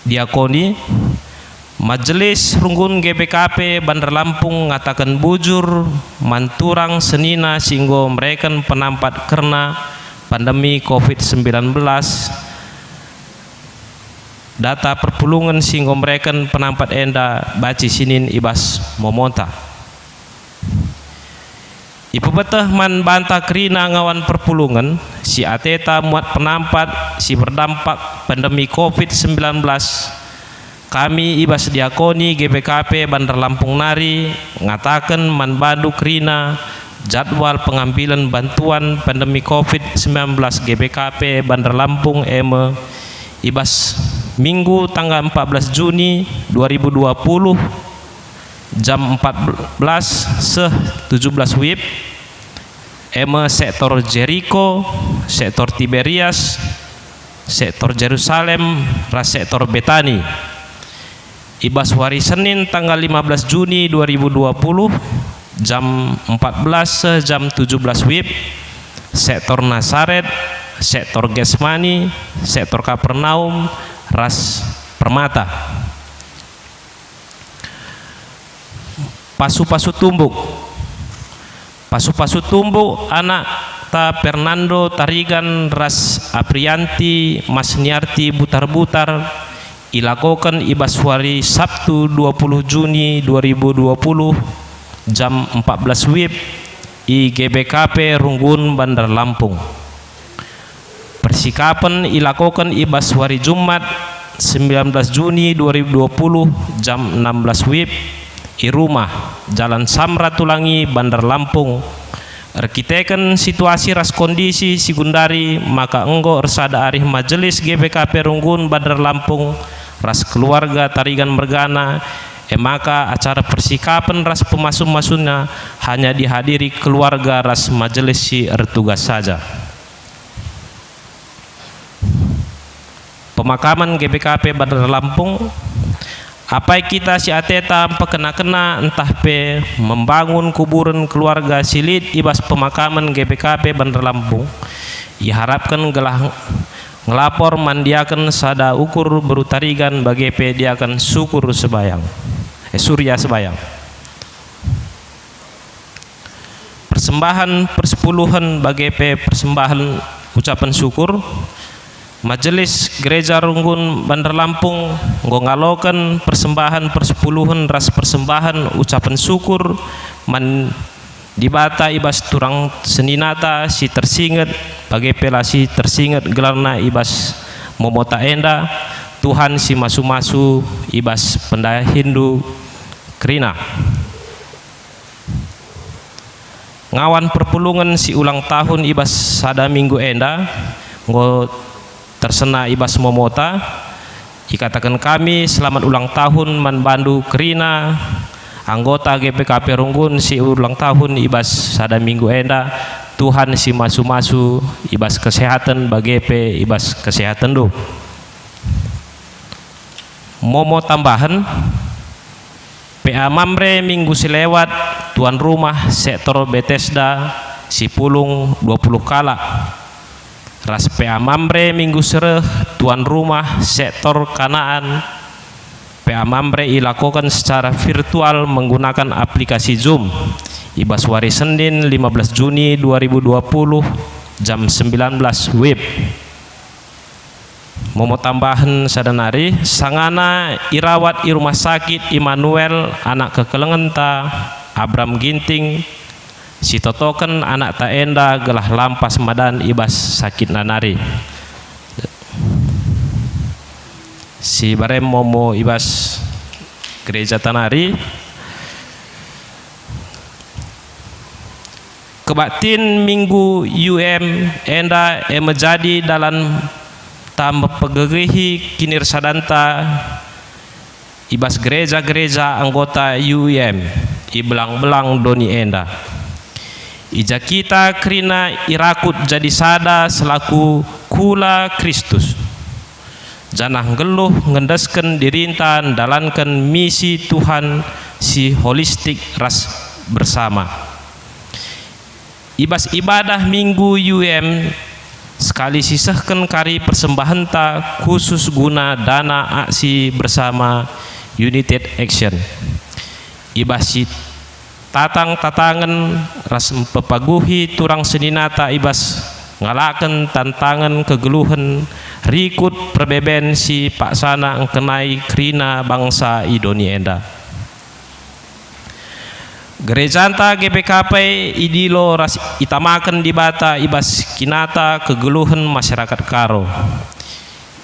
diakoni Majelis Runggun GBKP Bandar Lampung ngatakan bujur manturang senina singgo mereka penampat karena pandemi COVID-19 data perpulungan singgo mereka penampat enda baci sinin ibas momonta ipu betah man bantah kerina ngawan perpulungan si ateta muat penampat si berdampak pandemi COVID-19 kami ibas diakoni GBKP Bandar Lampung Nari ngatakan man bandu kerina jadwal pengambilan bantuan pandemi COVID-19 GBKP Bandar Lampung ibas Minggu tanggal 14 Juni 2020 jam 14:17 WIB sektor Jericho, sektor Tiberias, sektor Jerusalem, sektor Betani. Ibas hari Senin tanggal 15 Juni 2020 jam 14 jam 17 WIB sektor Nazaret, sektor Getsemani, sektor Kapernaum, ras Permata. Pasu-pasu tumbuk anak ta Fernando Tarigan ras Aprianti Mas Niarti Butar-Butar ilakokan ibas hari Sabtu 20 Juni 2020 jam 14 WIB i GBKP Runggun Bandar Lampung. Persikapan ilakokan ibas hari Jumat 19 Juni 2020 jam 16 WIB i rumah Jalan Samratulangi Bandar Lampung. Arkiteken situasi ras kondisi sigundari maka enggo ersada arih Majelis GBKP Runggun Bandar Lampung ras keluarga Tarigan Mergana maka acara persikapan ras pemasun-masunnya hanya dihadiri keluarga ras majelis si ertugas saja. Pemakaman GBKP Bandar Lampung apa kita si ateta kena entah pe membangun kuburan keluarga silit ibas pemakaman GBKP Bandar Lampung diharapkan gelah ngelapor mandiakan sada ukur berutarigan bagi pe diakan syukur sebayang surya sebayang persembahan persepuluhan bagi pe persembahan ucapan syukur Majelis Gereja Runggun Bandar Lampung nggalokan persembahan persepuluhan ras persembahan ucapan syukur man dibata ibas turang seninata si tersinget bagi pelasi tersinget gelarna ibas momota enda Tuhan si masu-masu ibas pendaya Hindu kerina ngawan perpulungan si ulang tahun ibas sada minggu enda nggo tersena ibas momota ikatakan kami selamat ulang tahun man bandu kerina anggota GBKP Runggun si ulang tahun ibas sada minggu enda Tuhan si masu-masu ibas kesehatan bagi pe ibas kesehatan do momo tambahan PA Mamre minggu silewat tuan rumah sektor Bethesda si pulung 20 kala ras PA Mamre minggu sereh tuan rumah sektor Kanaan PA Mamre ilakukan secara virtual menggunakan aplikasi Zoom ibas hari Senin 15 Juni 2020 jam 19 WIB. Momo tambahan sadanari sangana irawat i rumah sakit Immanuel anak kekelengenta Abram Ginting si totoken anak ta enda gelah lampas madan ibas sakit nanari si barem momo ibas gereja tanari kebaktin minggu enda menjadi dalam tambah pegegehi kinir sadanta ibas gereja-gereja anggota ibelang-belang doni enda ija kita kerina irakut jadi sada selaku kula Kristus janah geluh ngendesken dirintan dalankan misi Tuhan si holistik ras bersama ibas ibadah minggu sekali sisahkan kari persembahan ta khusus guna dana aksi bersama United Action. Ibas tatangan ras pepaguhi turang seninata ibas ngalaken tantangan kegeluhan rikut perbeben si paksana engkenai krina bangsa Idoni enda. Gerejanta GPKP idilo ras itamakan di bata ibas kinata kegeluhan masyarakat Karo.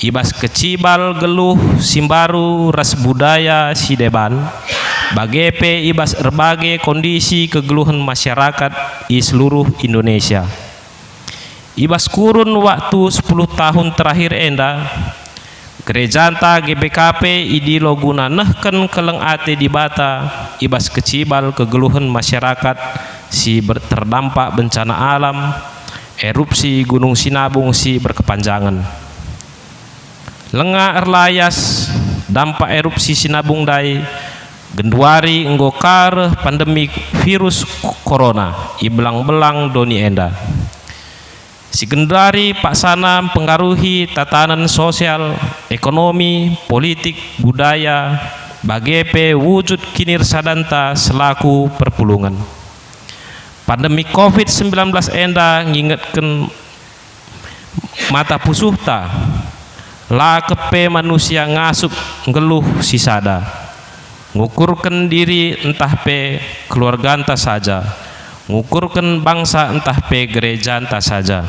Ibas kecibal geluh simbaru ras budaya si deban. Bagepe ibas berbagai kondisi kegeluhan masyarakat di seluruh Indonesia. Ibas kurun waktu 10 tahun terakhir enda gerejanta GBKP idilo guna nehken keleng ate di bata ibas kecibal kegeluhan masyarakat si terdampak bencana alam erupsi Gunung Sinabung si berkepanjangan. Lenga erlayas dampak erupsi Sinabung dai genduari enggokar pandemi virus corona ibelang-belang doni enda. Si gendari paksana pengaruhi tatanan sosial, ekonomi, politik, budaya, bagepe wujud kinir sadanta selaku perpulungan. Pandemi COVID-19 enda ngingetkan mata pusuhta, la kepe manusia ngasup ngeluh sisada, ngukurkan diri entah pe keluarga entah saja, ngukurkan bangsa entah pe gereja entah saja.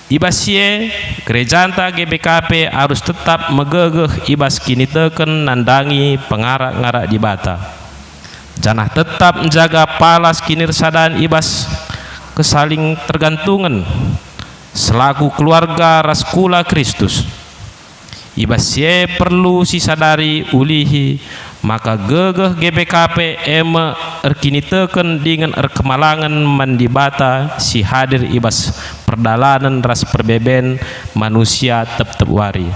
Ibasye gereja entah GBKP harus tetap megegeh ibas kini teken nandangi pengarak-ngarak di bata. Janah tetap menjaga palas kinir sadan ibas kesaling tergantungan selaku keluarga raskula Kristus. Ibasye perlu sisadari ulihi maka gegeh GBKP eme erkini teken dengan erkemalangan mandibata si hadir ibas perdalanan ras perbeben manusia tep-tep wari.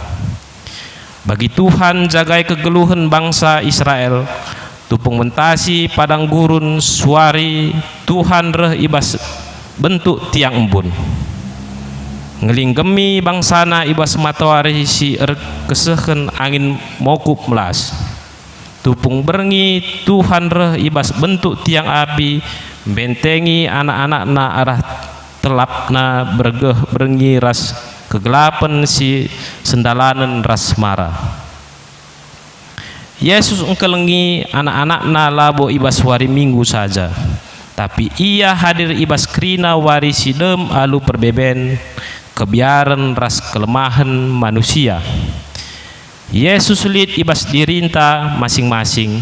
Bagi Tuhan jagai kegeluhan bangsa Israel tupung mentasi padang gurun suari Tuhan reh ibas bentuk tiang embun ngelinggemi bangsana ibas matahari si kesehen angin mokup melas. Tupung berengi Tuhan reh ibas bentuk tiang api bentengi anak-anak-na arah telapna bergeh berengi ras kegelapan si sendalanan ras mara. Yesus engkelengi anak-anak-na labo ibas wari minggu saja, tapi ia hadir ibas krina wari sidem alu perbeben kebiaran ras kelemahan manusia. Yesus lid ibas dirinta masing-masing.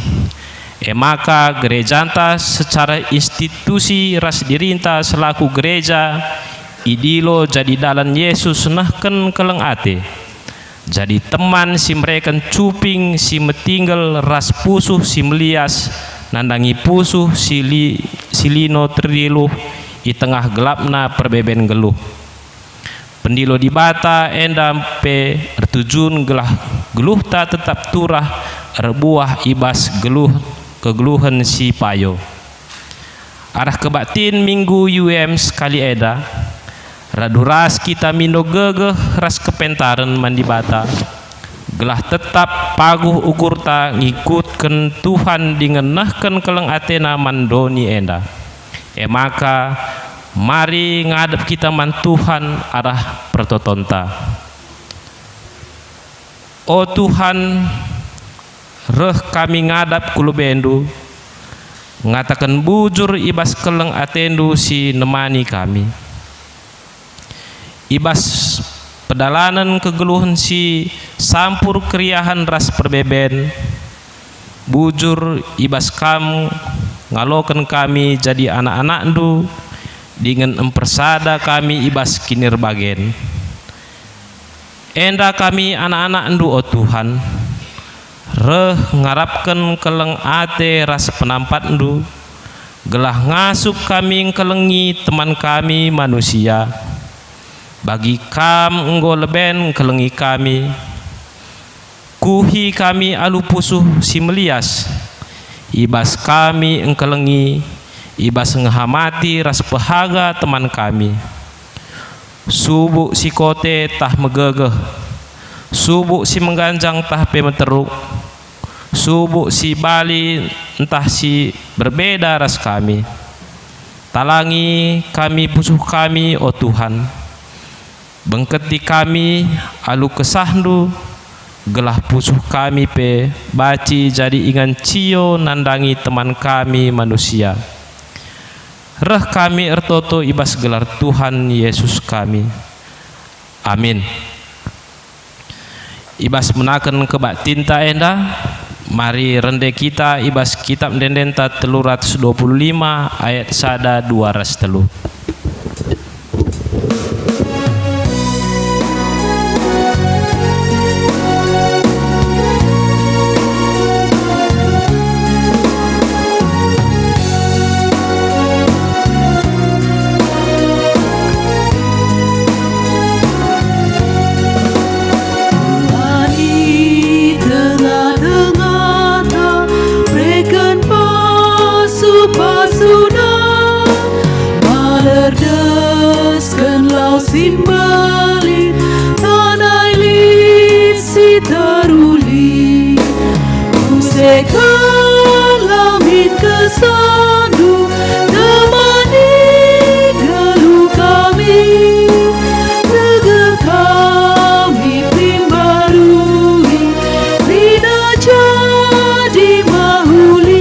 Maka gerejanta secara institusi ras dirinta selaku gereja idilo jadi dalan Yesus nahken keleng ate. Jadi teman si mereka cuping si metinggal ras pusuh si melias nandangi pusuh si lino triluh di tengah gelapna perbeben geluh. Pendilo di bata endam pe tertujun geluh tak tetap turah erbuah ibas geluh kegeluhan si payo. Arah kebatin minggu UM sekali eda raduras kita mindo gegeh ras kepentaran mandi bata gelah tetap paguh ukurta ngikutkan Tuhan dengan nahken keleng atena mandoni enda. Maka mari ngadep kita man Tuhan arah pertotonta. O Tuhan, reh kami ngadap kulubendu ngatakan bujur ibas keleng atendu si nemani kami. Ibas pedalanan kegeluhan si sampur kriahan ras perbeben bujur ibas kamu ngalokan kami jadi anak-anak ndu dengan empersada kami ibas kinir bagen. Enda kami anak-anak ndu o Tuhan reh ngarapkan keleng ate ras penampat ndu gelah ngasup kami kelengi teman kami manusia. Bagi kam enggo leben kelengi kami kuhi kami alu pusuh si melias ibas kami engkelengi ibas ngehamati ras pehaga teman kami Subu si kote tah megegeh, subu si mengganjang tah pemeteruk, subu si bali entah si berbeda ras kami. Talangi kami pusuh kami, oh Tuhan. Bengketi kami alu kesahnu, gelah pusuh kami pe baci jadi ingan cio nandangi teman kami manusia. Reh kami ertoto ibas gelar Tuhan Yesus kami. Amin. Ibas menaken kebak tinta enda, mari rende kita ibas kitab dendenta 325 ayat sada 203. Simbali tanai lit si taruli, usekan lamit kesandu temani geluh kami, negeri kami primbarui rina jadi mahuli.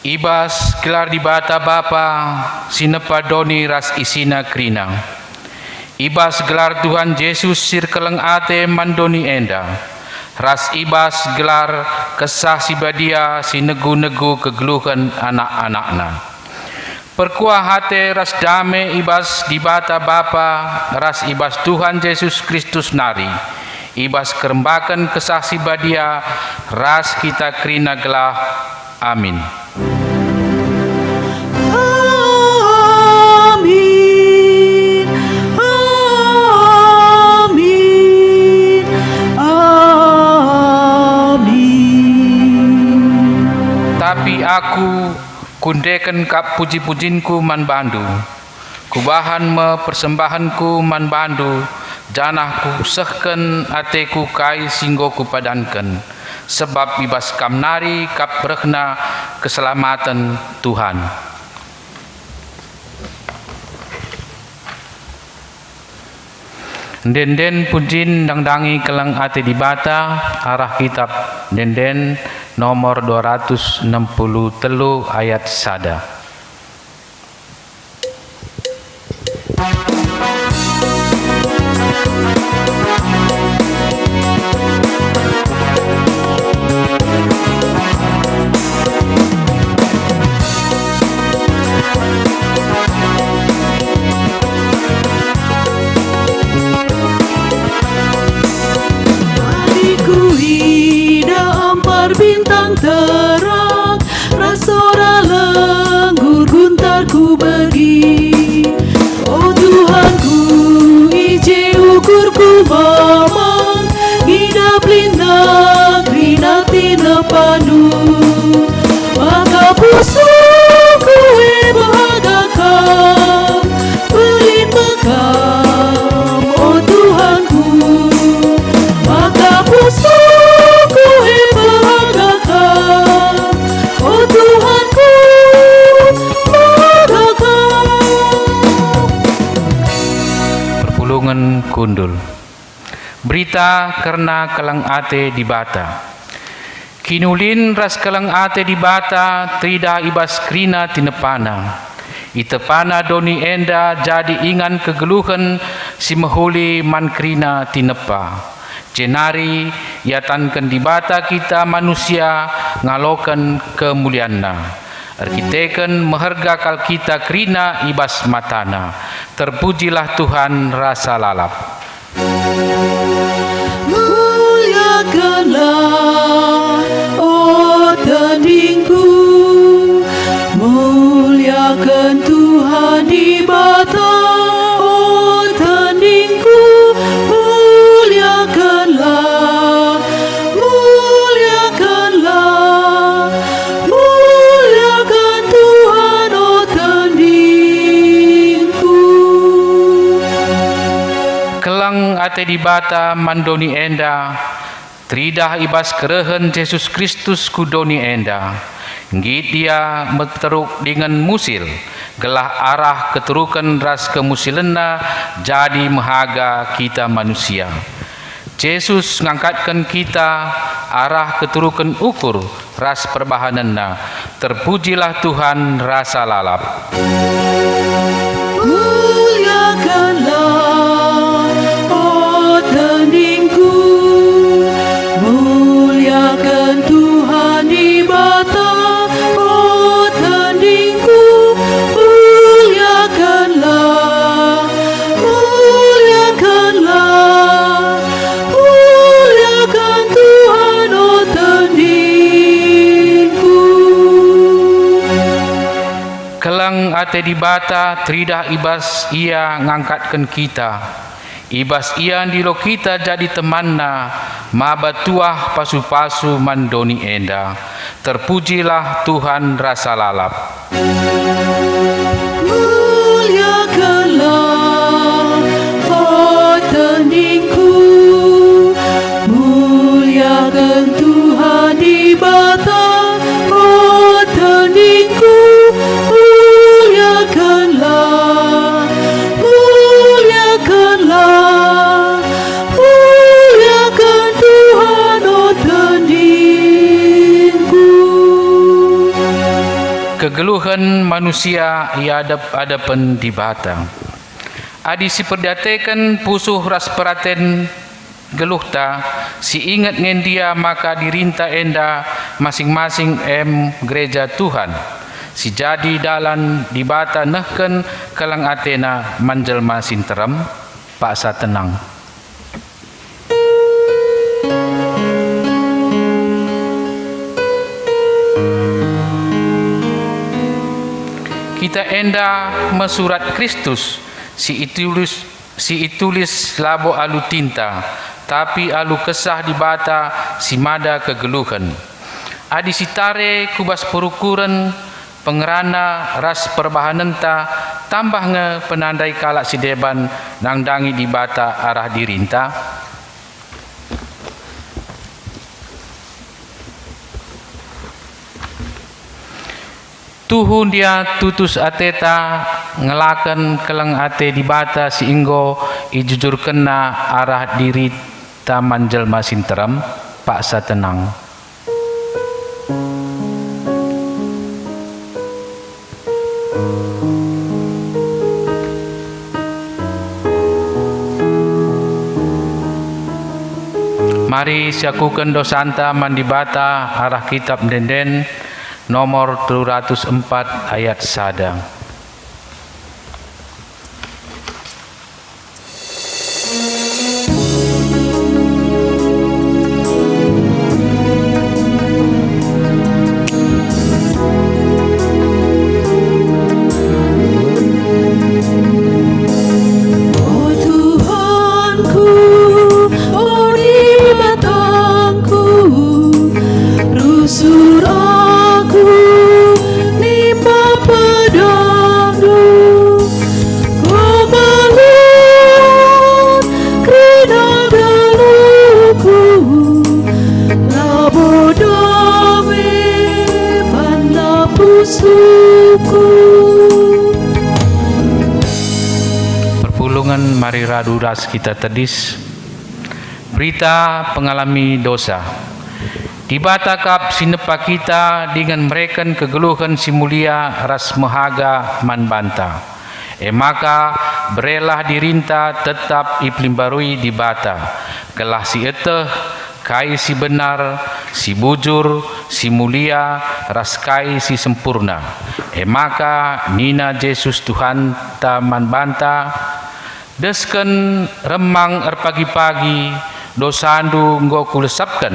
Ibas gelar di bata Bapa sinepa doni ras isina krinang. Ibas gelar Tuhan Yesus sir keleng ate mandoni enda. Ras ibas gelar kesah sibadia sinegu-negu kegeluhan anak-anakna. Perkuah hate ras dame ibas di bata Bapa ras ibas Tuhan Yesus Kristus nari. Ibas kerembakan kesah sibadia ras kita krina gelah. Amin. Amin, amin, amin. Tapi aku kundeken kap puji-pujinku man bandu, kubahan me persembahanku man bandu, janahku sehken ateku kai singgoku padanken, sebab ibas kamnari kap berhna keselamatan Tuhan. Denden pujin dangdangi keleng ate di bata arah kitab denden nomor 263 ayat sada. Bintang terang, rasora lenggur guntarku bagi. Oh Tuhanku, ije ukurku mamang, ngidap lintang, rinati nepanu. Maka pusuku bahagakan, pelin mekam, oh Tuhanku. Maka pusuku kundul. Berita karena kelang ate di bata. Kinulin ras kelang ate di bata trida ibas krina tinepana. Itepana doni enda jadi ingan kegeluhan si mehuli man krina tinepa. Jenari yatankan di bata kita manusia ngalokan kemulianna. Arkiteken meherga kal kita krina ibas matana. Terpujilah Tuhan rasa lalap. Muliakanlah tandingku, muliakan Tuhan di bata. Oh tandingku, muliakanlah, muliakanlah, muliakan Tuhan. Oh tandingku. Kelang ate di bata mandoni enda, tridah ibas kerehen Yesus Kristus kudoni enda. Ngit dia meteruk dengan musil, gelah arah keturukan ras kemusilenna jadi mehaga kita manusia. Yesus ngangkatkan kita arah keturukan ukur ras perbahananna. Terpujilah Tuhan rasa lalap. Muliakanlah, oh tandingku, muliakan Tuhan di bata. Oh tandingku, muliakanlah, muliakanlah, muliakan Tuhan. Oh tandingku. Kelang ate di bata tridah ibas ia ngangkatkan kita. Ibas ia ndilo kita jadi temanna, mabatuah pasu-pasu mandoni enda. Terpujilah Tuhan rasa lalap. Muliakanlah, oh tandingku, muliakan Tuhan di bata. Oh tandingku, muliakanlah, muliakanlah, muliakan Tuhan. Oh tandingku. Kegeluhan manusia iadap-adapan di batang. Adi si perdatekan pusuh ras peraten geluhta, si ingat ngen dia maka dirinta enda masing-masing gereja Tuhan. Si jadi dalan di bata nehken kelang atena manjelma sinterem paksa tenang. Kita enda mesurat Kristus, si itulis labo alu tinta, tapi alu kesah di bata si mada kegeluhan. Adi sitare kubas perukuran pengerana ras perbahanenta tambah nge penandai kalak si deban nangdangi di bata arah dirinta. Tuhun dia tutus ateta ngelakan kelang ate di bata si inggo ijujur kena arah diri taman jelma sinteram paksa tenang. Mari siakukan dosanta mandibata arah kitab denden nomor 204 ayat sadang. Oh Tuhanku, oh di batangku, rusur aku nimba pedangmu. Oh balut kerina galuku, labo dame banda pusuku. Perpulungan mari radu ras kita tedis. Berita pengalami dosa. Dibatakap sinepa kita dengan mereka kegeluhan si mulia ras mehaga man banta. Maka berelah dirinta tetap iplimbarui dibata. Kelah si eteh kai si benar, si bujur, si mulia, ras kai si sempurna. Maka nina Yesus Tuhan taman banta. Desken remang pagi-pagi dosandu nggo kulesapkan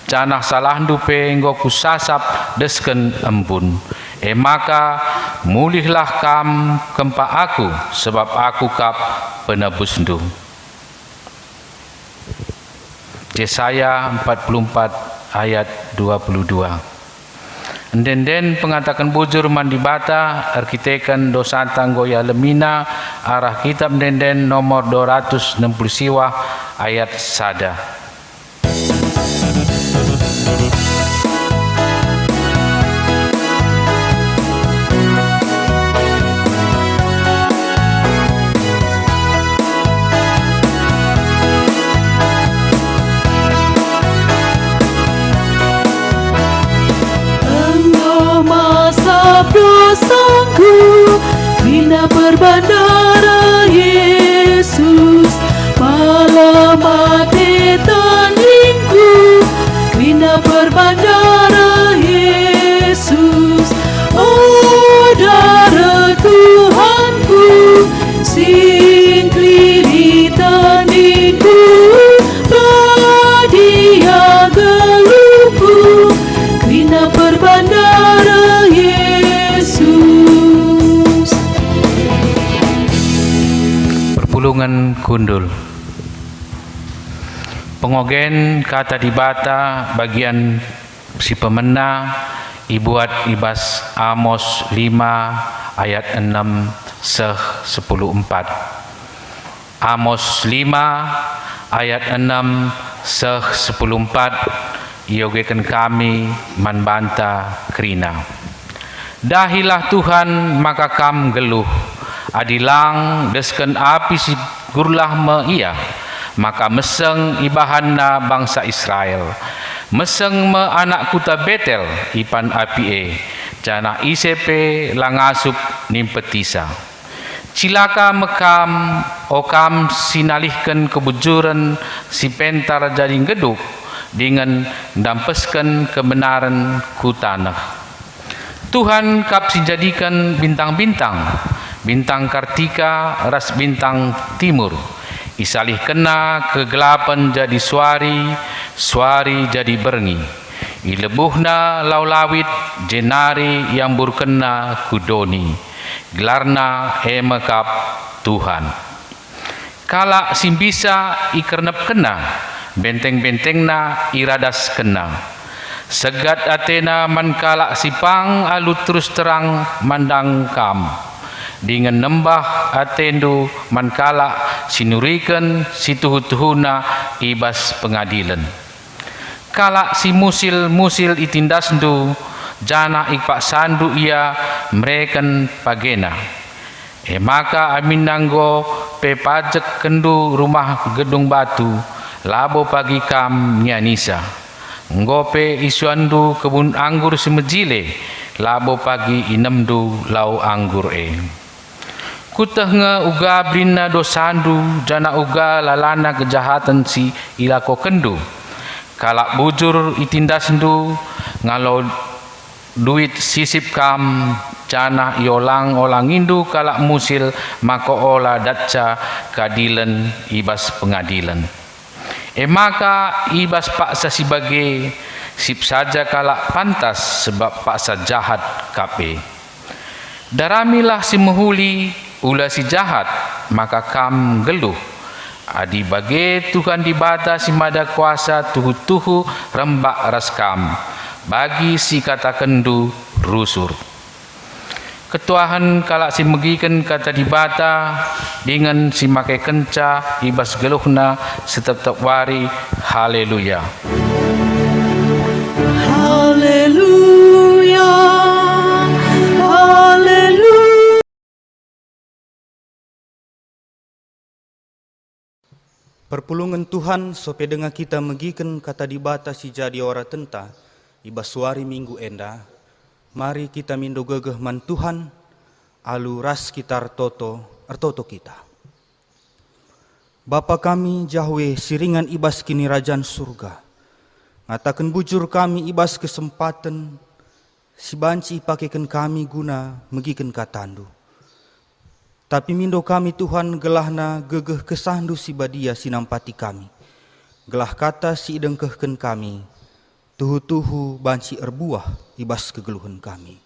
Canah salah dupe nggo kusasap desken embun. Maka mulihlah kam kempa aku, sebab aku kap penebus ndu. Yesaya 44 ayat 22. Enden pengatakan bujur mandi bata arkitekan dosa tanggoya lemina arah kitab enden nomor 260 siwa ayat sada. Dosaku, bina berbandara Yesus, malam mati tandingku, bina berbandara Yesus. Oh darah Tuhanku, singkli di tandingku, badia geluku, bina berbandara Yesus. Perpulungan kundul. Pengogen kata dibata bagian si pemena ibuat ibas Amos 5 ayat 6 seh 10:4. Amos 5 ayat 6 seh 10:4 iogekan kami manbanta krina. Dahilah Tuhan maka kam geluh, adilang desken api si gurlah me ia, maka meseng ibahanna bangsa Israel, meseng me anak kuta Betel ipan api jana isepe langasup nimpetisa. Cilaka mekam okam sinalihkan kebujuran si pentar jadi geduk dengan dampeskan kebenaran ku tanah. Tuhan kap sinjadikan bintang-bintang, bintang Kartika ras bintang timur. Isalih kena kegelapan jadi suari, suari jadi berngi. Ilebuhna laulawit jenari yang burkena kudoni. Gelarna emekap Tuhan. Kala simbisa ikernep kena, benteng-bentengna iradas kena. Segat Athena mankala sipang alu terus terang mandang kam. Dengan nembah Atendu mankala sinurikan situhu-tuhuna ibas pengadilan. Kala si musil itindasndu jana ikpak sandu ia mereken pagena. Maka amin nanggo pepajek kendu rumah gedung batu labo pagi kam nyanisa. Ngope isuandu kebun anggur semejile labo pagi inemdu lau anggur Kutahnya uga brina dosandu jana uga lalana kejahatan si ilako kendu. Kalak bujur itindasendu ngalau duit sisip kam jana iolang olang indu kalak musil mako ola datca kadilan ibas pengadilan. Maka ibas paksa sebagai sip saja kalak pantas sebab paksa jahat kape. Daramilah si mehuli ulah si jahat maka kam geluh. Adi bage Tuhan dibata si mada kuasa tuhu-tuhu rembak raskam. Bagi si kata kendu rusur. Ketuahan kalak si megikan kata dibata dengan si makai kenca ibas geluhna setiap wari. Haleluya. Haleluya. Haleluya. Perpulungan Tuhan sope dengar kita megikan kata dibata si jadi ora tenta ibas suari minggu enda. Mari kita mindo gegeh man Tuhan, alu ras kita artoto kita. Bapa kami Yahweh siringan ibas kini rajaan surga. Ngatakan bujur kami ibas kesempatan, si banci pakaikan kami guna megikan katandu. Tapi mindo kami Tuhan gelahna gegeh kesandu si badia sinampati kami. Gelah kata si idengkehken kami, tuhu-tuhu banci erbuah ibas kegeluhan kami.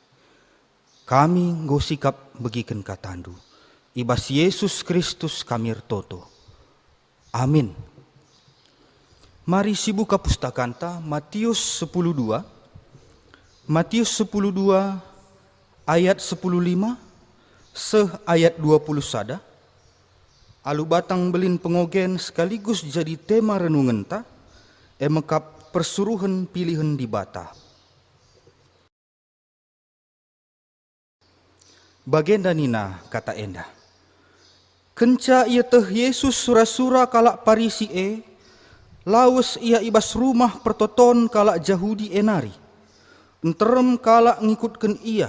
Kami nggo sikap begiken katandu. Ibas Yesus Kristus kami ertoto. Amin. Mari sibuka pustakanta Matius 10:2. Matius 10:2 ayat 10:5 ayat 20 sada. Alu batang belin pengogen sekaligus jadi tema renungan ta emekap persuruhan pilihan di bata. Bagenda nina kata enda. Kenca ia teh Yesus sura-sura kalak Parisi lawas ia ibas rumah pertoton kalak Jahudi enari. Enterem kalak ngikutken ia.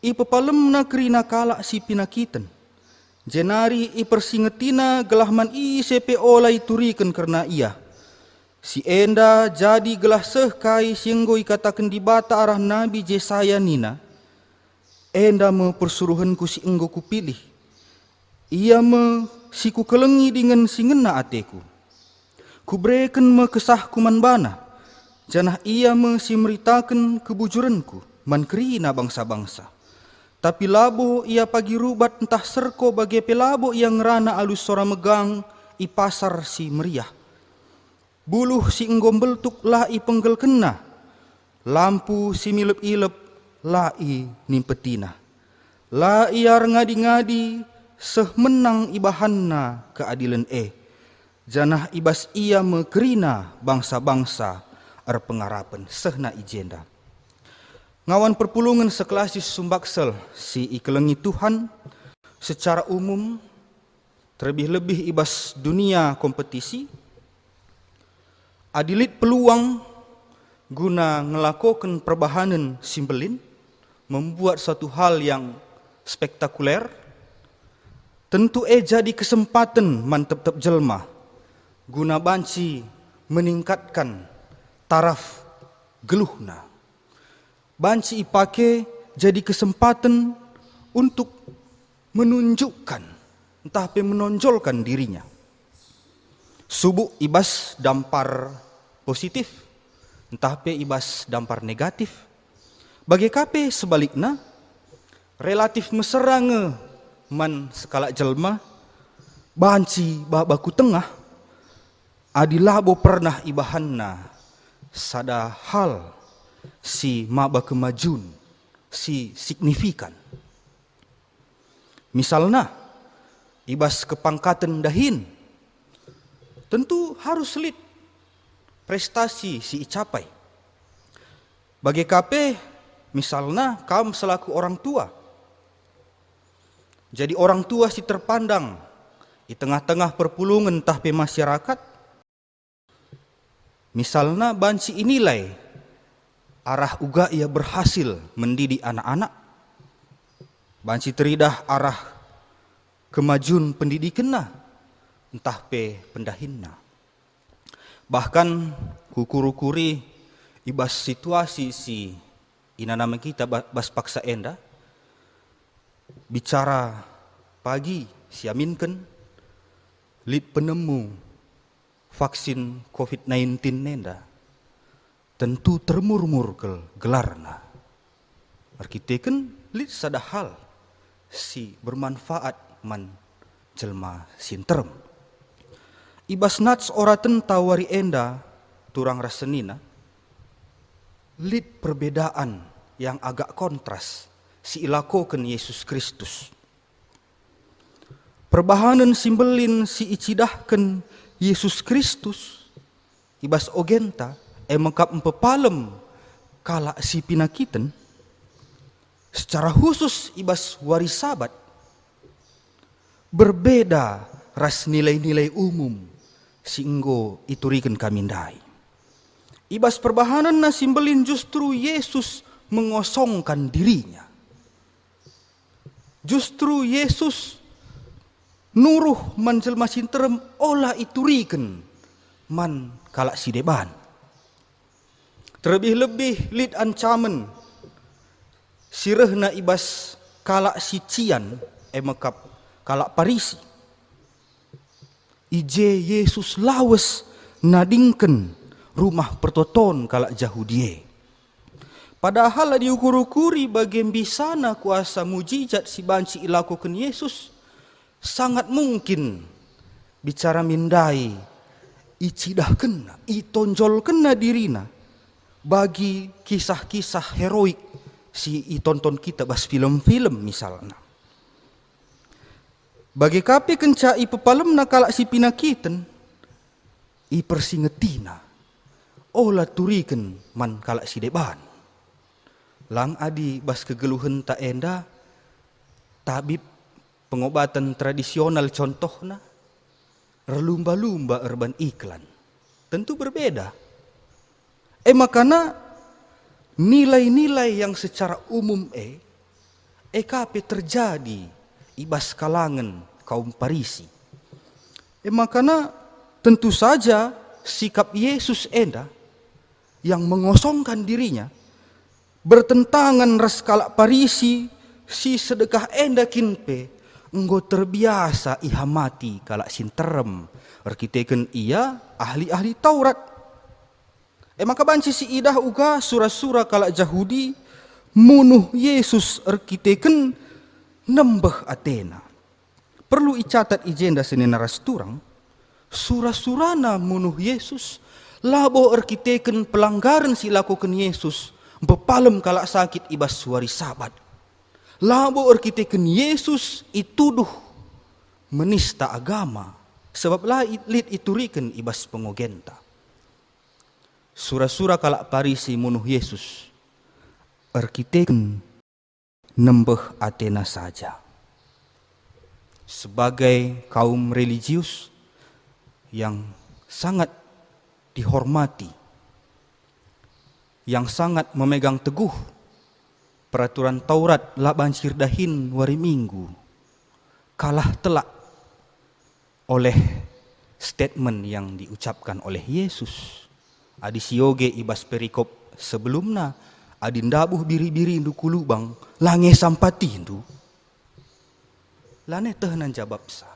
Ipepalemna kerina kalak si pinakiten. Jenari ipersingetina gelahman CPO lai turiken karena ia. Si enda jadi gelah sehkai sienggo ikatakan di bata arah Nabi Jesaya nina. Enda me persuruhanku si enggo kupilih. Ia me si ku kelengi dengan singena ateku. Kubreken me kesah kuman bana. Janah ia me si meritakan kebujuranku man kerina bangsa-bangsa. Tapi labo ia pagi rubat entah serko bagai pelabo yang rana alus sora megang i pasar si meriah. Buluh si enggombel tuk lah i penggel kena. Lampu si milep-ilep lah i nimpetina. Lah iar ngadi-ngadi seh menang ibahanna keadilan Janah ibas ia mekerina bangsa-bangsa erpengarapan sehna ijenda. Ngawan perpulungan sekelasis sumbaksel si ikelengi Tuhan secara umum terlebih-lebih ibas dunia kompetisi adilit peluang guna ngelakokan perbahanan simbelin membuat satu hal yang spektakuler tentu jadi kesempatan mantep-tep jelma guna banci meningkatkan taraf geluhna. Banci ipake jadi kesempatan untuk menunjukkan, entah apa menonjolkan dirinya. Subuk ibas dampar positif, entah apa ibas dampar negatif. Bagi kape sebaliknya, relatif meserange man sekala jelma, banci baku tengah, adilabo pernah ibahanna sada hal si maba kemajun, si signifikan. Misalnya, ibas kepangkatan dahin, tentu harus lit prestasi si icapai. Bagi KP, misalnya kamu selaku orang tua. Jadi orang tua si terpandang di tengah-tengah perpulungan entah pe masyarakat. Misalnya banci inilai arah uga ia berhasil mendidik anak-anak. Banci teridah arah kemajuan pendidikanna, entah pe pendahinna. Bahkan kukuru-kuri ibas situasi si ina nama kita bas paksa enda. Bicara pagi siaminkan lid penemu vaksin COVID-19 nenda. Tentu termurmur ke gelarna. Arkiteken lid sada hal si bermanfaat man jelma sinterem. Ibas nats oraten tawari enda turang rasenina. Lid perbedaan yang agak kontras si ilakoken Yesus Kristus. Perbahanan simbelin si icidahken Yesus Kristus. Ibas ogenta mengkap empepalem kala si pinakiten secara khusus ibas warisabat berbeda ras nilai-nilai umum singgo ituriken kamindai. Ibas perbahanan na simbelin justru Yesus mengosongkan dirinya. Justru Yesus nuruh manjelma sinterem olah ituriken man kala si deban. Terlebih-lebih lid ancaman sirehna ibas kalak si cian mekap kalak Parisi. Ije Yesus lawas nadingken rumah pertoton kalak Yahudie. Padahal diukur-ukuri bagian bisana kuasa mujizat si banci ilakukan Yesus, sangat mungkin bicara mindai icidah kena, itonjol kena dirina bagi kisah-kisah heroik si itonton kita bas film-film misalnya. Bagi kapi kencai pepalemna kalak si pinakiten, i persingetina, olah turiken man kalak si deban. Lang adi bas kegeluhan tak enda, tabib pengobatan tradisional contohna, relumba-lumba urban iklan. Tentu berbeda. Makana nilai-nilai yang secara umum EKP terjadi ibas kalangan kaum Parisi. Makana tentu saja sikap Yesus enda yang mengosongkan dirinya bertentangan ras kalak Parisi si sedekah enda kinpe enggo terbiasa ihamati kalak sinterem arkiteken ia ahli-ahli Taurat. Maka banci si idah uga surah-surah kalak Yahudi munuh Yesus arkiteken nembeh Athena. Perlu icatat ijenda senena rasturang surah-surana munuh Yesus labo arkiteken pelanggaran si lakukan Yesus bepalem kalak sakit ibas suari sabat. Labo arkiteken Yesus ituduh menista agama sebab lah lit ituriken ibas pengogenta. Surah-surah kalak Parisi munuh Yesus arkiteken nembeh Athena saja. Sebagai kaum religius yang sangat dihormati, yang sangat memegang teguh peraturan Taurat laban sirdahin wari minggu, kalah telak oleh statement yang diucapkan oleh Yesus. Adi sioge ibas perikop sebelumnya, adi ndabuh biri-biri indu kulubang, lange sampati indu. Lane tehenan jawab sah.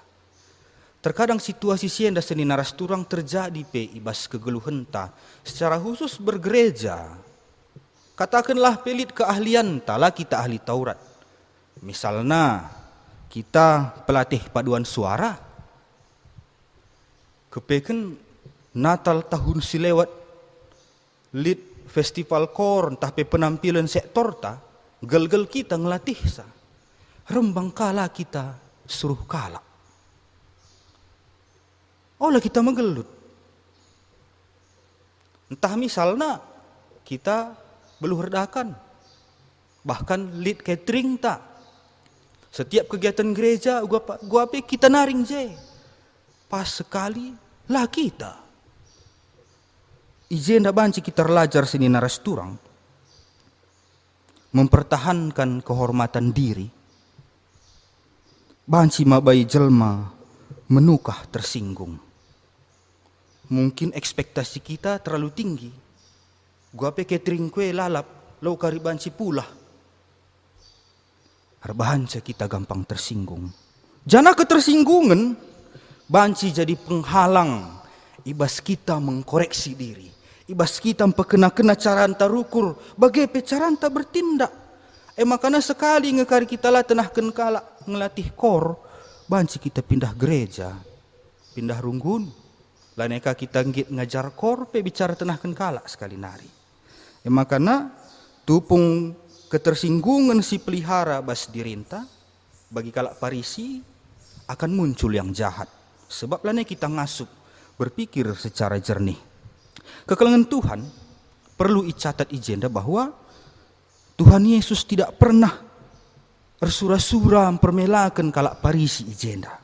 Terkadang situasi sienda seni narasturang terjadi pe ibas kegeluhenta secara khusus bergereja. Katakanlah pelit keahlian tala kita ahli Taurat. Misalnya kita pelatih paduan suara. Kepeken Natal tahun silewat lead festival kor entah pe penampilan sektor ta gel-gel kita ngelatih sa. Rembang kala kita suruh kalak. Olah kita menggelut. Entah misalnya kita beluherdakan, bahkan lead catering tak. Setiap kegiatan gereja gua kita naring je. Pas sekali lah kita. Izin banci kita belajar seni narasturang mempertahankan kehormatan diri. Banci mabai jelma menukah tersinggung. Mungkin ekspektasi kita terlalu tinggi. Gua pe catering kue lalap, lau karibanci pula. Harbahanca kita gampang tersinggung. Jana ketersinggungan, banci jadi penghalang. Ibas kita mengkoreksi diri. Ibas kita mempekena-kena cara anta rukur. Bagai pe cara anta bertindak. Makanya sekali ngekari kita lah tenahkan kalak ngelatih kor. Banci kita pindah gereja. Pindah runggun. Laneka kita ngajar korpe bicara tenahkan kalak sekali nari. Makanya tupung ketersinggungan si pelihara bas dirinta bagi kalak Parisi akan muncul yang jahat. Sebab lane kita ngasup berpikir secara jernih. Kekalangan Tuhan perlu icatat ijenda bahwa Tuhan Yesus tidak pernah bersura-sura mempermelakan kalak Parisi ijenda.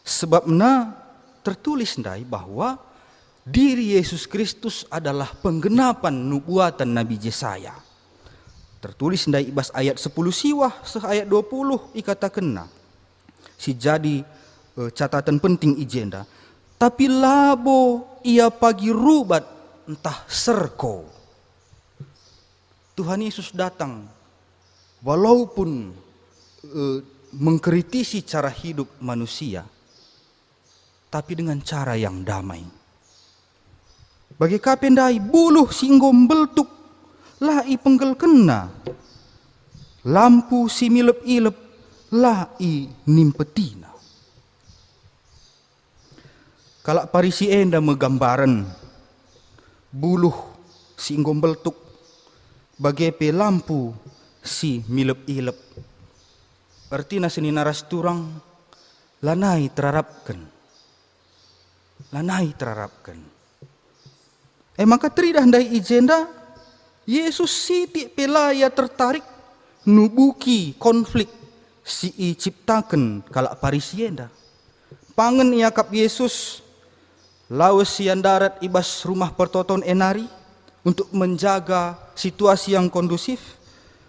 Sebabnya tertulis ndai bahwa diri Yesus Kristus adalah penggenapan nubuatan Nabi Yesaya. Tertulis ndai ibas ayat 10 siwah ayat 20 ikatakenna. Si jadi catatan penting ijenda. Tapi labo ia pagi rubat entah serko. Tuhan Yesus datang walaupun mengkritisi cara hidup manusia, tapi dengan cara yang damai. Bagi kapendai buluh singgom beltuk lai penggel kena. Lampu si milep-ilep lai nimpetina. Kalak parisi enda megambaran buluh si inggom beltuk bagepe lampu si milep-ilep. Artina seni naras turang lanai terarapkan. Lanai terarapkan. Maka teridah ndai ijenda Yesus siti pelaya tertarik nubuki konflik si ciptakan kalak parisienda. Pangen iakap Yesus lawas sian darat ibas rumah pertoton enari untuk menjaga situasi yang kondusif.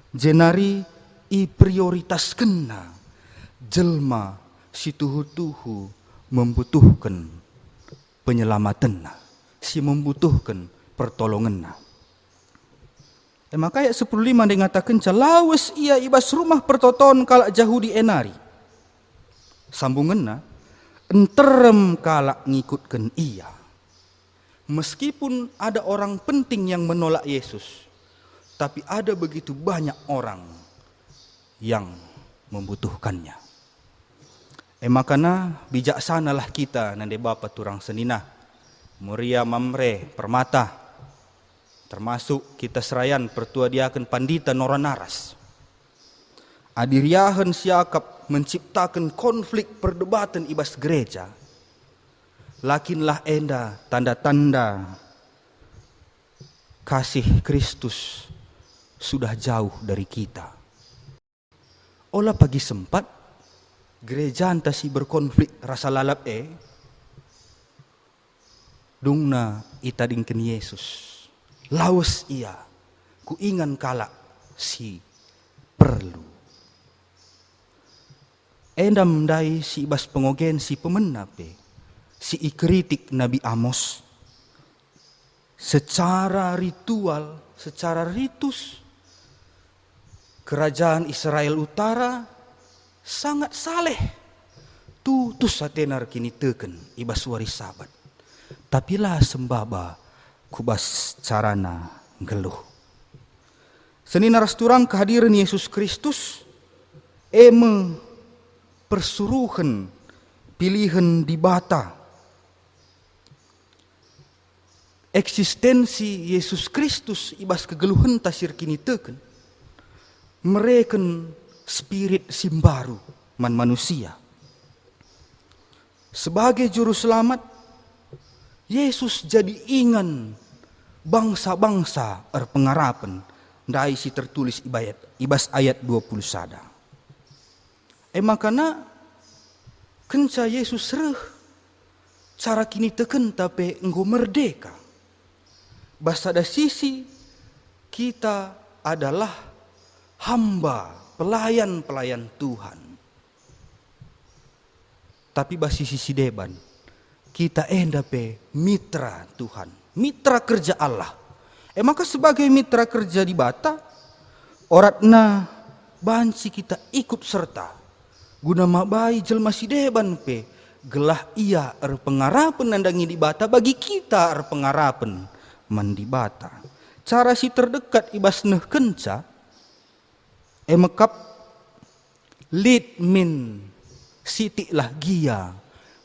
Jenari i prioritas kena jelma si tuhu-tuhu membutuhkan penyelamatanna, si membutuhkan pertolonganna. Maka ayat 15 dikatakan lawas ia ibas rumah pertoton kalak jauh di enari. Sambunganna enterem kalak ngikutkan ia. Meskipun ada orang penting yang menolak Yesus, tapi ada begitu banyak orang yang membutuhkannya. Makana bijaksanalah kita nande bapa turang senina Muria Mamre Permata, termasuk kita serayan pertua diaken pandita Noranaras. Adiriahan siakap menciptakan konflik perdebatan ibas gereja. Lakinlah enda tanda-tanda kasih Kristus sudah jauh dari kita. Olah pagi sempat gereja antasi berkonflik rasa lalap dungna itadingken Yesus. Lawas ia ku ingan kalak si perlu. Endam dai si ibas pengogen si pemenape si ikritik Nabi Amos secara ritual, secara ritus kerajaan Israel Utara sangat saleh. Tutus satenar kini teken ibas waris sabat. Tapilah sembaba kubas carana geluh. Seni naras turang kehadiran Yesus Kristus persuruhan pilihan di bata. Eksistensi Yesus Kristus ibas kegeluhan tasir kini teken mereken spirit simbaru man manusia. Sebagai juru selamat, Yesus jadi ingan bangsa-bangsa pengarapan. Dai si tertulis ibas ayat 20 sada. Makana kenca Yesus reh cara kini teken tapi enggo merdeka. Basada sisi kita adalah hamba, pelayan-pelayan Tuhan. Tapi basi sisi deban, kita endape mitra Tuhan, mitra kerja Allah. Maka sebagai mitra kerja di bata, oratna banci kita ikut serta. Guna mabai jelma si deban pe, gelah ia pengarapan nandangi di bata bagi kita pengarapan mandi bata. Cara si terdekat ibas neh kenca, mekap lid min siti lah gia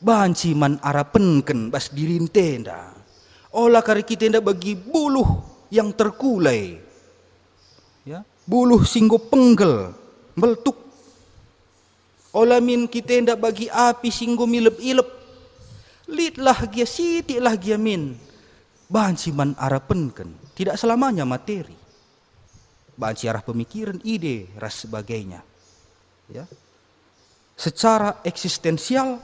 banci man arapenken bas dirintenda. Olah kari kita nda bagi buluh yang terkulai, ya buluh singgo penggel meltuk. Olah min kita nda bagi api singgo milep-ilep. Lid lah gia siti lah gia min banci man arapenken. Tidak selamanya materi. Banci arah pemikiran, ide, ras sebagainya. Ya. Secara eksistensial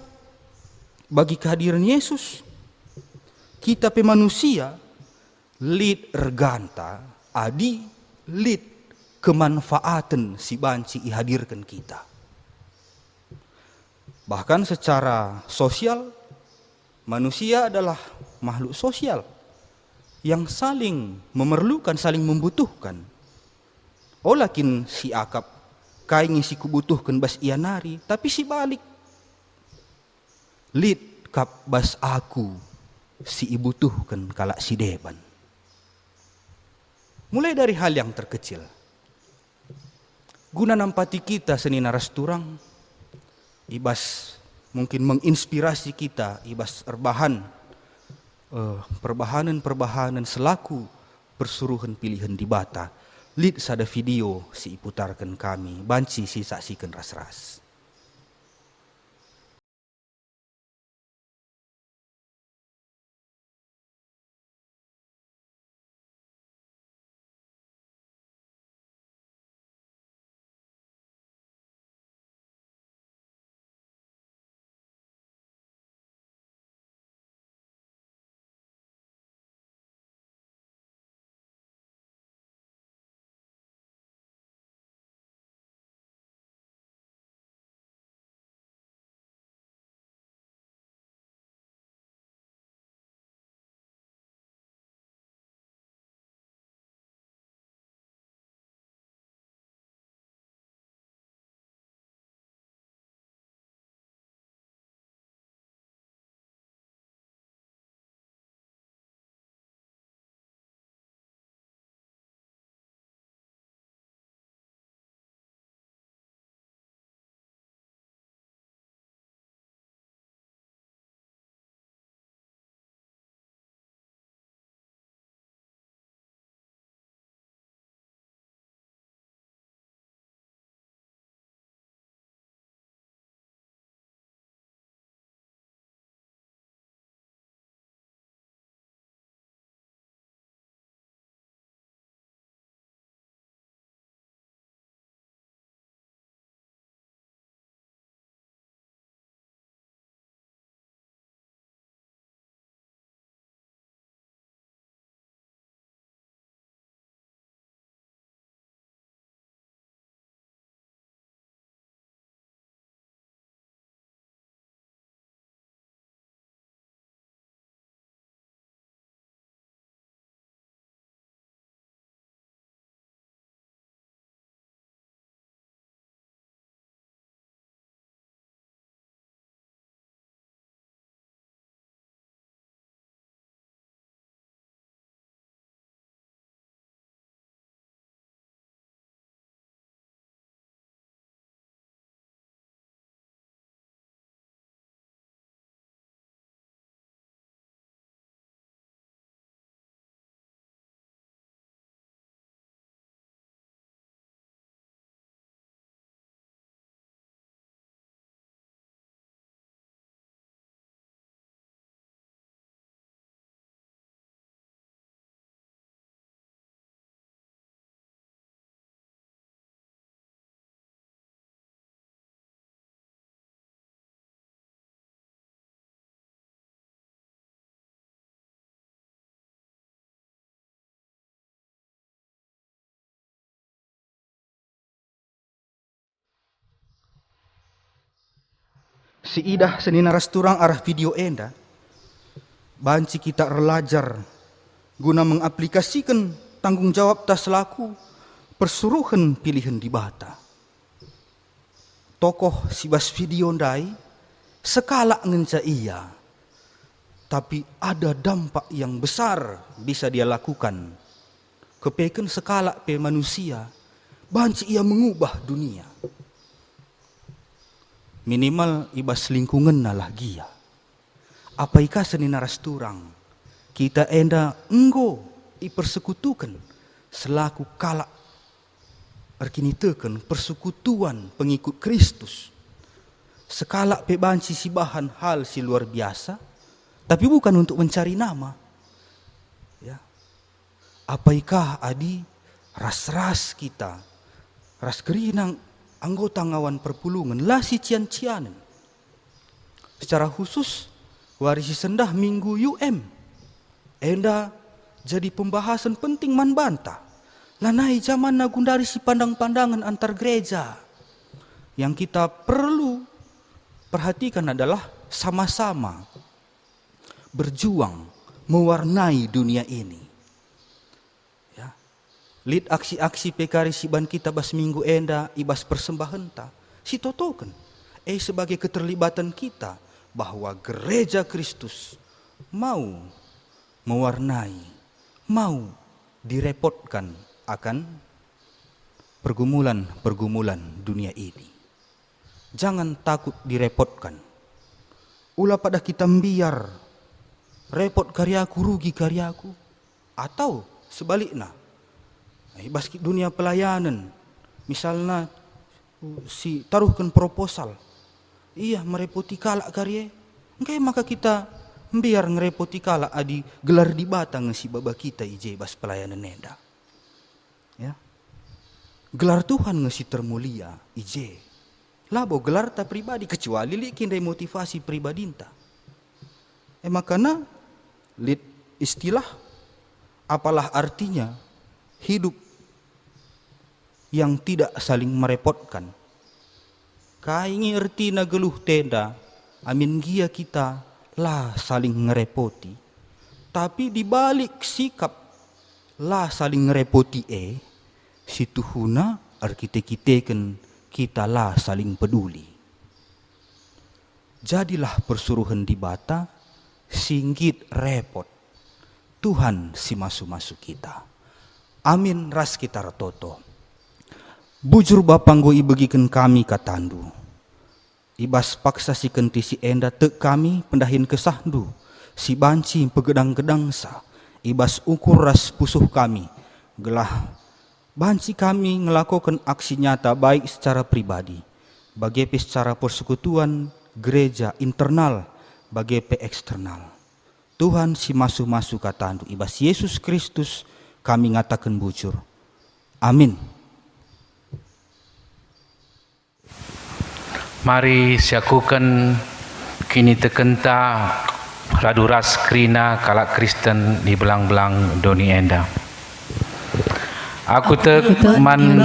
bagi kehadiran Yesus, kita pe manusia lid erganta adi lid kemanfaatan si banci ihadirkan kita. Bahkan secara sosial, manusia adalah makhluk sosial yang saling memerlukan, saling membutuhkan. Olakin si akap kaingi si kubutuhkan bas ianari, tapi si balik lid kap bas aku si ibu tuhkan kalak si deban. Mulai dari hal yang terkecil. Guna nampati kita seni naras turang, ibas mungkin menginspirasi kita, ibas perbahanan selaku persuruhan pilihan di Bata. Lid sada video si putarkan kami, banci si saksikan ras-ras. Si idah seni naras turang arah video enda, banci kita relajar guna mengaplikasikan tanggung jawab tas selaku persuruhan pilihan di Bata. Tokoh si bas video ndai sekala ngenca iya, tapi ada dampak yang besar bisa dia lakukan. Kepeken sekala pe manusia, banci ia mengubah dunia. Minimal ibas lingkungan nalah gia. Apa ika seni naras turang, kita enda enggo ipersekutukan selaku kalak erkinitekan persekutuan pengikut Kristus. Sekala pe banci si bahan hal si luar biasa, tapi bukan untuk mencari nama. Ya. Apa ika adi ras-ras kita, ras kerinang anggota ngawan perpulungan lah si cian-cianen. Secara khusus warisi sendah minggu UM enda jadi pembahasan penting man banta. Lanai zaman nagundari si pandang-pandangan antar gereja. Yang kita perlu perhatikan adalah sama-sama berjuang mewarnai dunia ini. Lid aksi-aksi pekari siban kita bas minggu enda ibas persembahan ta si totoken sebagai keterlibatan kita bahwa gereja Kristus mau mewarnai, mau direpotkan akan pergumulan-pergumulan dunia ini. Jangan takut direpotkan. Ulah pada kita biar repot karyaku, rugi karyaku. Atau sebaliknya, ibas dunia pelayanan, misalnya si taruhkan proposal, iya merepoti kalak karya, enggak maka kita biar ngerepoti kalak adi gelar di batang si baba kita ije bas pelayanan nenda. Ya. Gelar Tuhan ngesi termulia ije. Labo gelar ta pribadi kecuali likin remotivasi pribadinta. Makanya lit istilah apalah artinya hidup yang tidak saling merepotkan. Kaingi ertina geluh tenda, amin gia kita lah saling ngerepoti. Tapi dibalik sikap lah saling ngerepoti situhuna arkite-kiteken kita lah saling peduli. Jadilah persuruhan di bata, singgit repot. Tuhan si masu-masu kita. Amin ras kita ratoto. Bujur bapanggo ibegikan kami katandu. Ibas paksa si kenti si enda tek kami pendahin kesahdu. Si banci pegedang-gedang sa. Ibas ukur ras pusuh kami. Gelah banci kami ngelakukan aksi nyata baik secara pribadi, bagai secara persekutuan gereja internal, bagai eksternal. Tuhan si masu-masu katandu ibas Yesus Kristus kami ngatakan bujur. Amin. Mari siakukan kini tekenta raduras krina kalak Kristen di belang-belang doni enda. Aku man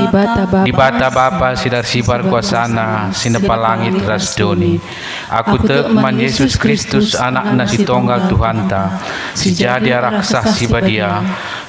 di bata bapa sidar sibar kuasana sinepa langit ras doni. Aku man Yesus Kristus anak nasi tonggal Tuhanta si jadi raksasa si badia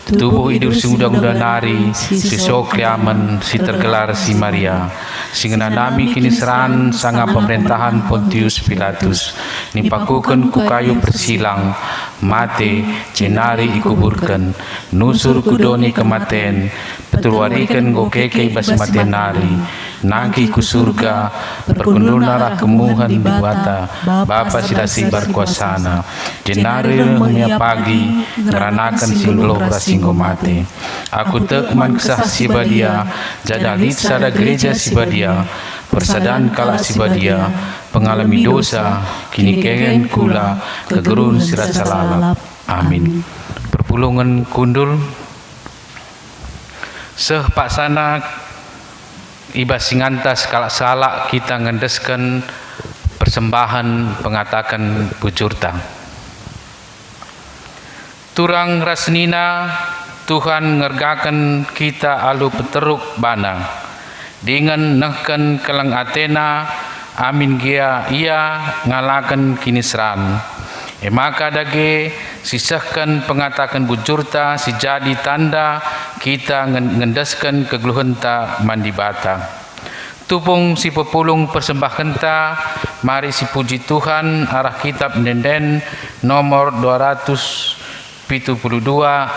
tubuh hidup si muda-muda nari si sokliamen si tergelar si Maria singena nami kini seran sanga pemerintahan Pontius Pilatus nipakukan ku kayu persilang mate cenari ikuburkan nusur kudoni kematen petulwarikan gokeke bas matenari nangki ku surga perkundunara kemuhan bata bapa sida sibar kuasana jenari rumia pagi ngeranakan singloh rasinggo mate aku tekman kesah sibadia jadalit sada gereja sibadia persadan kala sibadia pengalami dosa kini kengen kula kegerun sirat salalap amin. Perpulungan kundul seh paksana ibas singantas kalak salak kita ngendeskan persembahan pengatakan bujurtang. Turang rasnina Tuhan ngergakan kita alu peteruk bana dengan nehken kelang Athena amin gia ia ngalakan kinisran maka dage sisahkan pengatakan bujurta si jadi tanda kita ngendeskan kegeluhenta mandibata tupung si pepulung persembahkenta mari si puji Tuhan arah kitab Denden nomor 272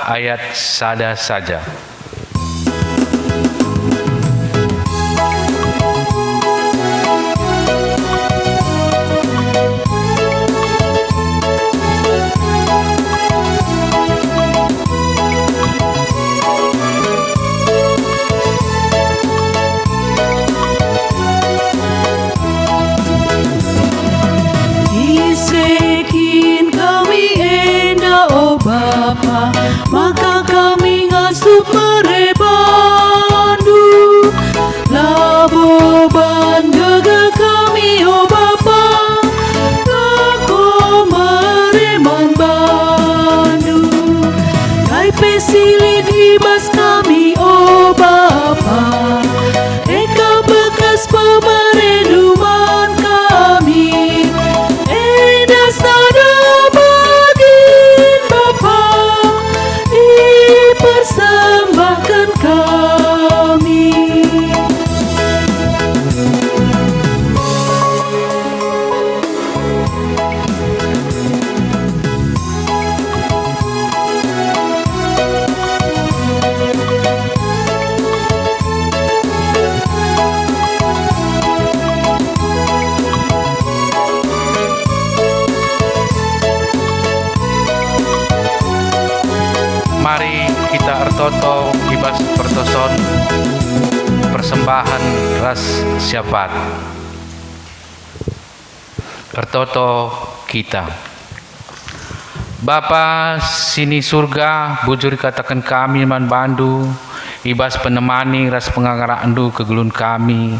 ayat sada saja. Isekin kami enda oh Bapa, maka kami ngasup merebandu. Laboban gaga kami oh Bapa, aku mereman bandu. Kai pesilin ibas kami oh Bapa, eka bekas pemereduman kami. Sada bagin Bapa dipersembahkan kami. Mari kita ertoto ibas pertoson persembahan ras syafaat. Ertoto kita. Bapa sini surga, bujur katakan kami man bandu, ibas penemani ras pengangarandu kegelun kami,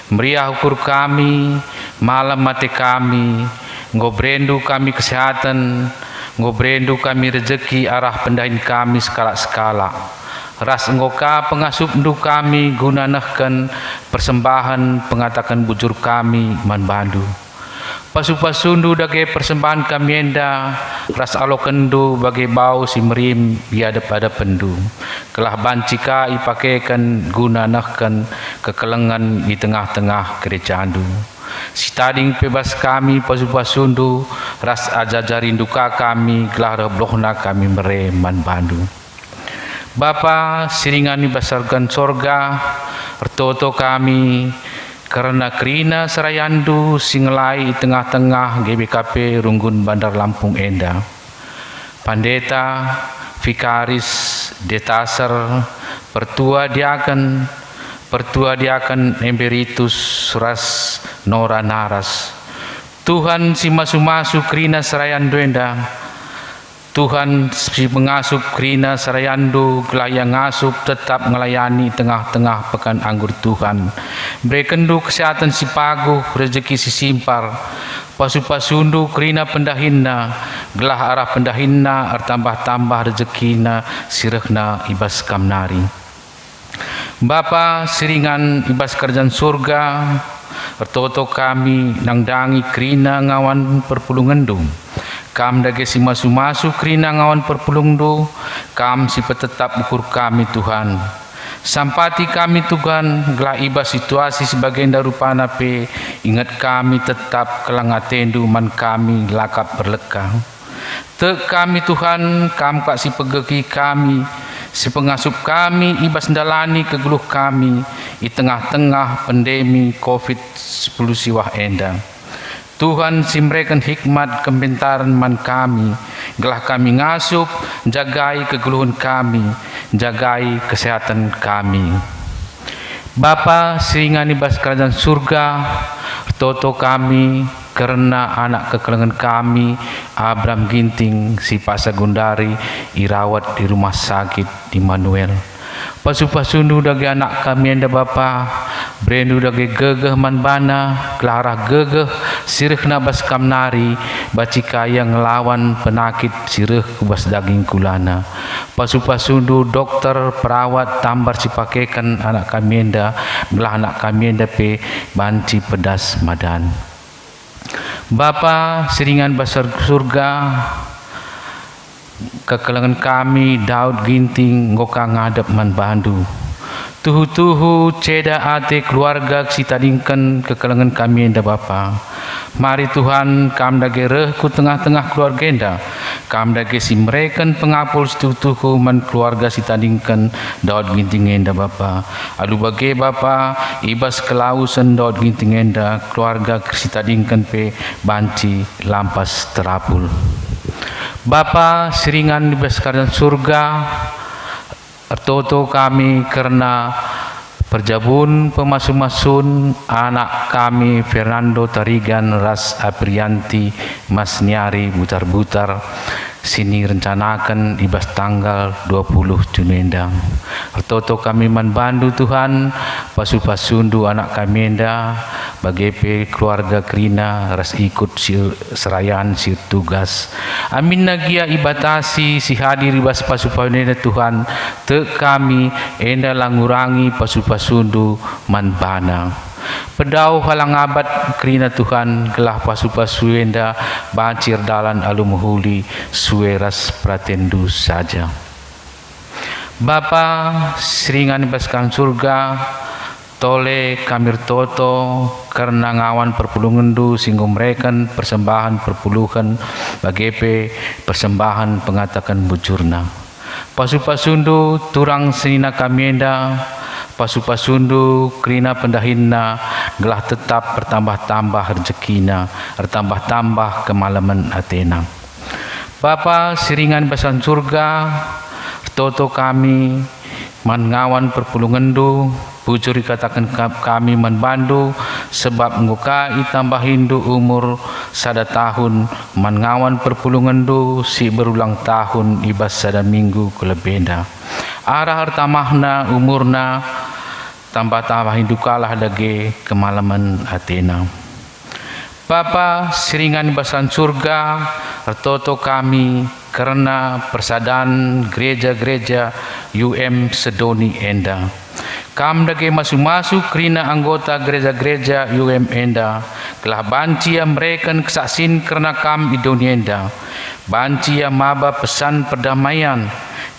meriah ukur kami, malam mati kami, ngobrendu kami kesehatan, ngobrendu kami rezeki arah pendahin kami skala-skala. Ras enggoka pengasupndu kami gunanahkan persembahan pengatakan bujur kami man bandu. Pasu-pasundu dage persembahan kami enda ras alokendu bagi bau si merim biada pada pendu kelah bancika ipakekan guna nahkan kekelengan di tengah-tengah gerejandu si tading bebas kami pasu-pasundu ras ajaja rinduka kami kelah reblohna kami mereman bandu. Bapa siringani basarkan sorga ertoto kami karena kerina serayandu singelai tengah-tengah GBKP Runggun Bandar Lampung Enda. Pandeta, Vikaris, Detaser, Pertua Diaken Emeritus Ras Nora Naras. Tuhan si masu-masu kerina serayandu Enda. Tuhan si pengasup kerina sarayandu gelayang ngasup tetap ngelayani tengah-tengah pekan anggur Tuhan. Berekendu kesehatan si paguh rezeki si simpar. Pasu-pasundu kerina pendahinna gelah arah pendahinna tambah-tambah rezekina sirehna ibas kamnari. Bapa siringan ibas kerjaan surga ertoto kami nangdangi kerina ngawan perpulungendung. Kam dage si masu-masu kerina ngawan perpulungdu, kam si petetap ukur kami Tuhan. Sampati kami Tuhan, gelah iba situasi sebagai darupana pe, ingat kami tetap kelangatendu man kami lakap berlekang. Tek kami Tuhan, kam kak si pegeki kami, si pengasup kami, ibas ndalani kegeluh kami, di tengah-tengah pandemi COVID-10 siwah endang. Tuhan simrekan hikmat kembentaran man kami, gelah kami ngasup, jagai kegeluhan kami, jagai kesehatan kami. Bapa siringani bas kerajaan surga, toto kami karena anak kekelengan kami, Abraham Ginting, si Pasagundari, irawat di rumah sakit di Manuel. Pasu-pasundu dagi anak kami enda Bapa, brendu dagi gegeh man bana, kelarah gegeh sirih nabas kamnari, bacika yang ngelawan penakit sirih kubas daging kulana. Pasu-pasundu dokter perawat tambar sipakekan anak kami enda, belah anak kami enda pe banci pedas madan. Bapa siringan basar surga, kekelengan kami Daud Ginting ngoka ngadep man bandu. Tuhu-tuhu ceda ate keluarga si tadingkan kekelengan kami enda Bapa. Mari Tuhan kam dage rehku tengah-tengah keluarga enda. Kam dage si mereken pengapul tuhu man keluarga si tadingkan Daud Ginting enda Bapa. Alu bage Bapa ibas kelausan Daud Ginting enda keluarga si tadingkan pe banci lampas terapul. Bapa siringan di kerajaan surga, ertoto kami karena perjabun pemasun-masun anak kami Fernando Tarigan Ras Aprianti Mas Niari butar-butar sini rencanakan ibas tanggal 20 Juni endang. Ertoto kami man bandu Tuhan, pasu-pasundu anak kami enda, bagepe keluarga kerina ras ikut serayan si tugas. Amin nagia ibatasi si hadir ibas pasu-pasundu Tuhan, te kami enda langurangi pasu-pasundu man bana. Pedau halang abad kerina Tuhan gelah pasu-pasu enda bacir dalan alumuhuli sueras pratendu saja. Bapa seringan baskan surga tole kamir toto karena ngawan perpulungendu singgo mereken persembahan perpuluhan bagepe persembahan pengatakan bujurna. Pasu-pasundu turang senina kamienda pasu-pasundu kerina pendahinna gelah tetap bertambah-tambah rezekina bertambah-tambah kemalaman atena. Bapa siringan basan surga Toto kami mengawan perpulungan bujuri katakan kami membandu sebab ngukai tambah Hindu umur 1 tahun mengawan perpulungan si berulang tahun ibas 1 minggu kelebenda. Arah hartamahna umurna tambah Hindu kalah dage kemalaman Athena. Bapa siringan basan surga, Toto kami karena persadahan gereja-gereja UM Sedoni Enda. Kam dage masuk-masuk kerina anggota gereja-gereja UM Enda. Kelah banci mereka kesaksin karena kam idoni Enda. Banci maba pesan perdamaian,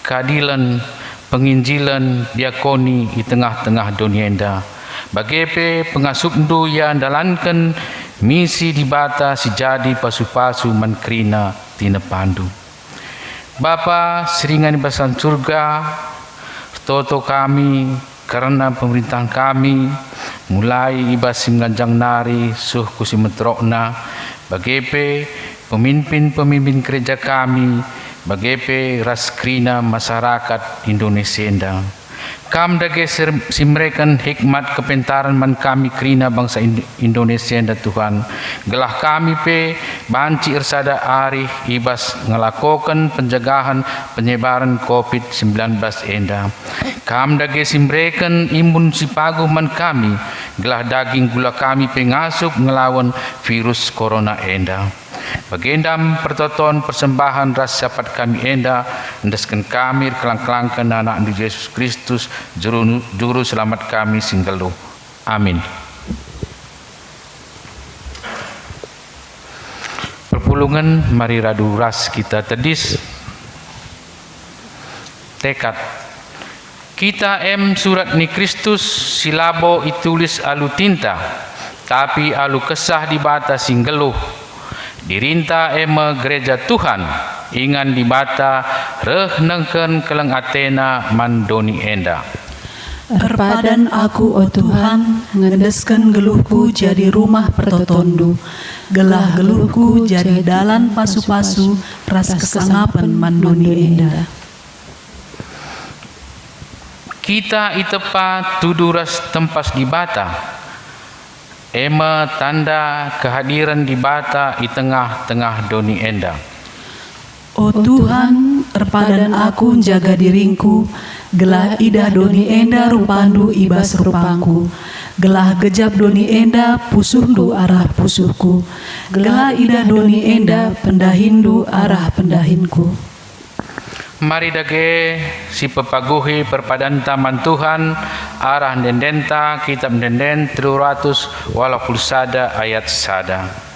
keadilan, penginjilan, diakoni di tengah-tengah dunia Enda. Bagepe pengasupndu yang dalankan misi di bata si jadi pasu-pasu mankrina tina pandu. Bapa seringan basan surga, Toto kami karena pemerintahan kami mulai ibas simganjang nari suh kusimetrokna bagepe pemimpin-pemimpin gereja kami bagepe raskrina masyarakat Indonesia Enda. Kam dage simrekan hikmat kepentaran man kami krina bangsa Indonesia dan Tuhan. Gelah kami pe banci irsada ari ibas ngelakokan pencegahan penyebaran COVID-19 Enda. Kam dage simrekan imun sipagu man kami. Gelah daging gula kami pengasup ngelawan virus corona Enda. Bagendam pertoton persembahan ras sapat kami Enda endaskan kami kelang-kelangkan anak Yesus Kristus juru selamat kami singgalu. Amin. Perpulungan mari radu ras kita tedis tekad kita surat ni Kristus silabo itulis alu tinta tapi alu kesah di bata singgeluh dirinta gereja Tuhan ingan di bata reh nengken keleng Athena mandoni Enda. Erpadan aku, oh Tuhan, ngedesken geluhku jadi rumah pertotondu. Gelah geluhku jadi dalan pasu-pasu, ras kesangapan mandoni Enda. Kita itepa tuduras tempas di bata. Tanda kehadiran di bata di tengah-tengah doni Enda. Oh Tuhan, erpadan aku jaga diringku, gelah idah doni Enda rupandu ibas rupangku. Gelah gejap doni Enda pusuhndu arah pusuhku. Gelah idah doni Enda pendahindu arah pendahinku. Mari dage si pepaguhi perpadan taman Tuhan arah dendenta kitab denden 300 walaupun sada ayat sada.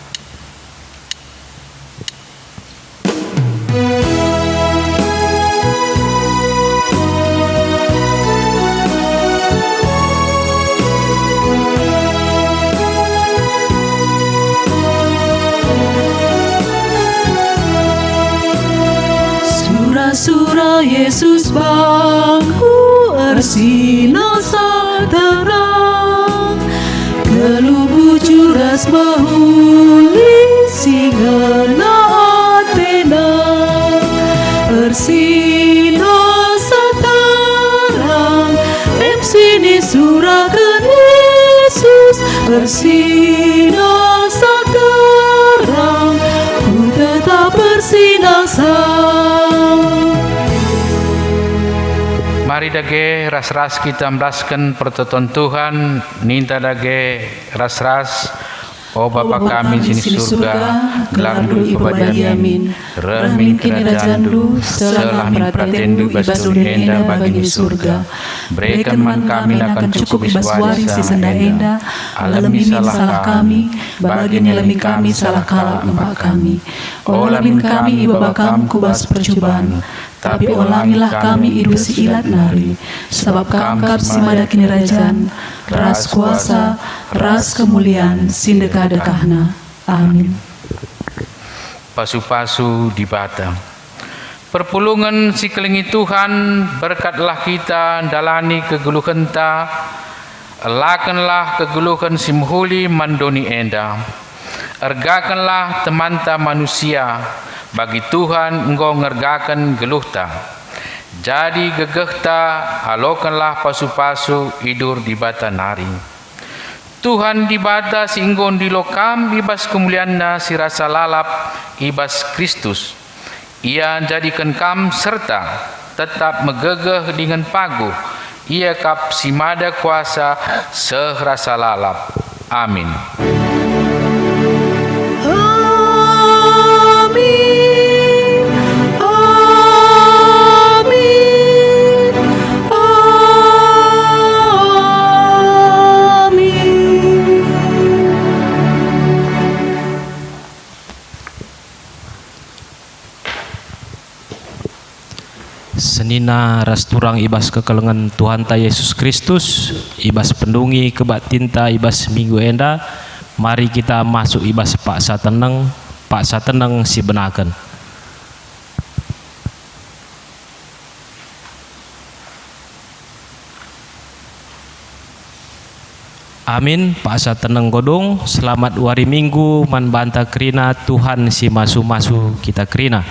Surah Yesus bangku ersino terang gelubu curas mahuli sigana Athena ersino terang sini surakan Yesus ersino terang ku tetap bersinang-sang. Mari dage ras-ras kita melaskan pertoton Tuhan ninta dage ras-ras oh Bapa kami sini surga gelandu ibadyamin remin kerajaandu selah pratendu ibas Enda bagi di surga berikan man kami akan cukup ibas waris di senda Enda alami salah kami bagi nyelami kami salah kala empat kami olamin kami ibaba kam kubas percobaan tapi olangilah kami idu si ilat nari sebab kangkap si madakini kerajaan ras kuasa ras kemuliaan sindeka-dekahna. Amin. Pasu-pasu di bata perpulungan si kelingi Tuhan berkatlah kita dalani kegeluhan ta elakanlah kegeluhan si muhuli mandoni Enda ergakanlah temanta manusia bagi Tuhan engkau ngergakan geluhta Jadi gegehta alokanlah pasu-pasu idur di bata naring. Tuhan di bata singgon di lokam ibas kemulianna si rasa lalap ibas Kristus. Ia jadikan kam serta tetap megegeh dengan paguh. Ia kap simada kuasa serasa lalap. Amin. Senina rasturang ibas kekelengan Tuhan ta Yesus Kristus, ibas pendungi kebak tinta ibas minggu enda, mari kita masuk ibas paksa tenang si benaken. Amin. Paksa tenang godong, selamat wari minggu man banta kerina Tuhan si masu-masu kita kerina.